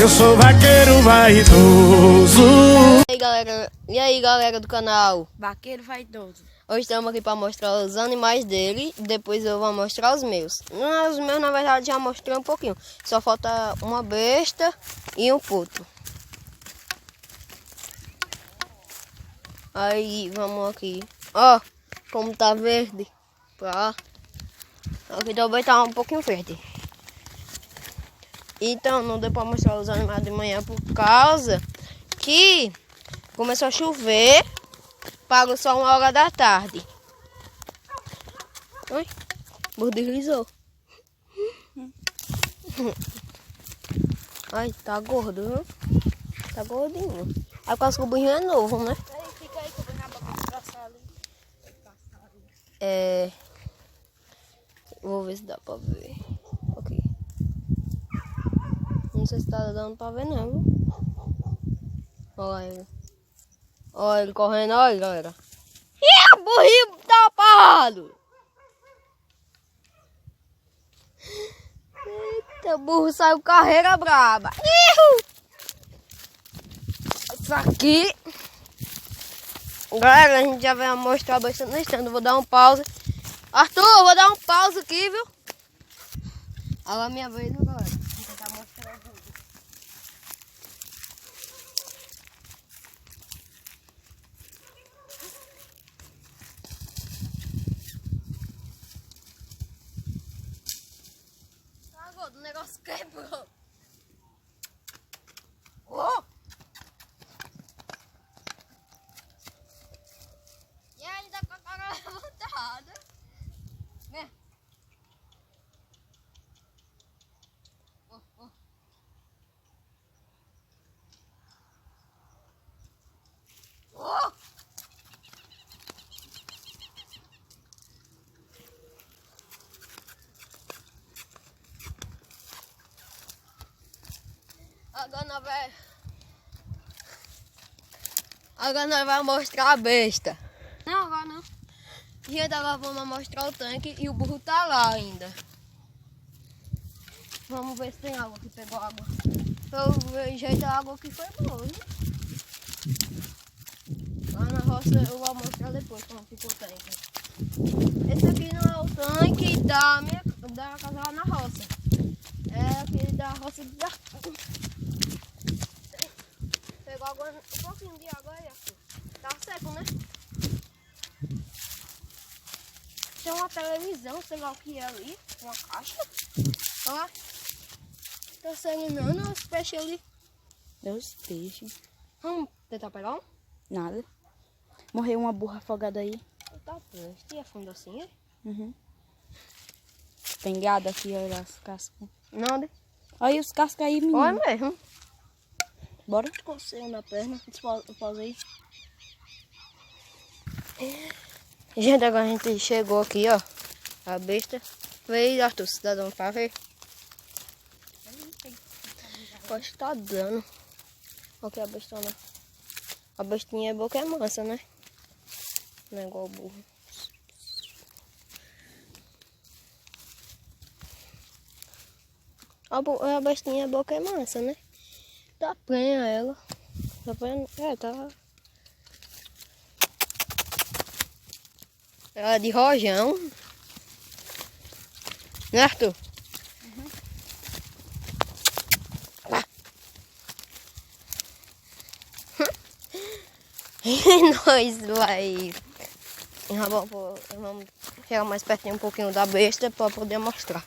Eu sou vaqueiro vaidoso. E aí galera do canal Vaqueiro Vaidoso. Hoje estamos aqui para mostrar os animais dele. Depois eu vou mostrar os meus. Os meus na verdade já mostrei um pouquinho. Só falta uma besta e um potro. Aí vamos aqui. Ó, como tá verde. Aqui também tá um pouquinho verde. Então não deu para mostrar os animais de manhã por causa que começou a chover. Parou só 1 hora da tarde. Oi, burro deslizou. Ai, tá gordo, viu? Tá gordinho. Aí por causa que o burrinho é novo, né? Fica aí que eu vou na boca passar ali. Vou ver se dá pra ver. Ok. Não sei se tá dando pra ver não, viu? Olha ele. Olha ele correndo, olha galera. Ih, burrinho tá parado! Eita, o burro saiu carreira braba. Isso aqui. Galera, a gente já vai mostrar bastante no stand. Vou dar um pause. Arthur, vou dar um pause aqui, viu? Agora é minha vez, viu, galera? Vou tentar mostrar tudo. Tá, gordo, o negócio quebrou. Oh! E ainda com a cara levantada. Né? Oh. Oh! Agora nós vamos mostrar a besta. Não, agora não. Gente, agora vamos mostrar o tanque e o burro tá lá ainda. Vamos ver se tem água que pegou água. Pelo jeito a água aqui foi boa, né? Lá na roça eu vou mostrar depois como ficou o tanque. Esse aqui não é o tanque da casa lá na roça. É aquele da roça de Arthur. Pegou água, um pouquinho de água aí, Arthur. Tá seco, né? Tem uma televisão, sei lá o que é ali. Uma caixa. Ó. Tá saindo não, os peixes ali. Meus peixes. Vamos tentar pegar um? Nada. Morreu uma burra afogada aí. Tá pronto. E afunda assim, é? Uhum. Pengada aqui, olha as cascas. Nada. Olha os cascos aí, menino. Olha mesmo. Bora? Coceio na perna. Pausa aí. Gente, agora a gente chegou aqui, ó. A besta. Vem, Arthur, cidadão, pra ver. Acho que tá dando. Olha aqui a bestona. A bestinha é boa que é mansa, né? Não é igual o burro. A bestinha é boa que é mansa, né? Tá prenha ela. Tá prenha. É, tá. Ela é de rojão. Né, Arthur? Uhum. E nós vai. Vamos chegar mais pertinho um pouquinho da besta para poder mostrar.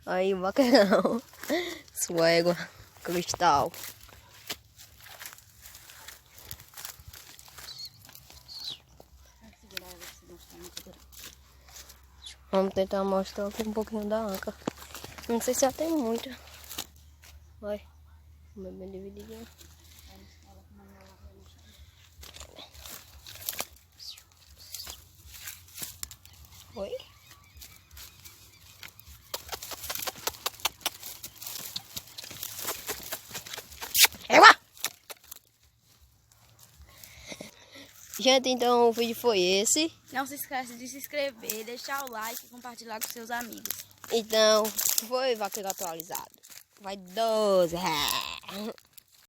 Aí o vaqueirão. Sua égua cristal. Vamos tentar mostrar aqui um pouquinho da anca. Não sei se já tem muita. Olha, bem divididinho. Oi? Gente, então o vídeo foi esse. Não se esqueça de se inscrever, deixar o like e compartilhar com seus amigos. Então, foi vaqueiro atualizado. Vaidoso.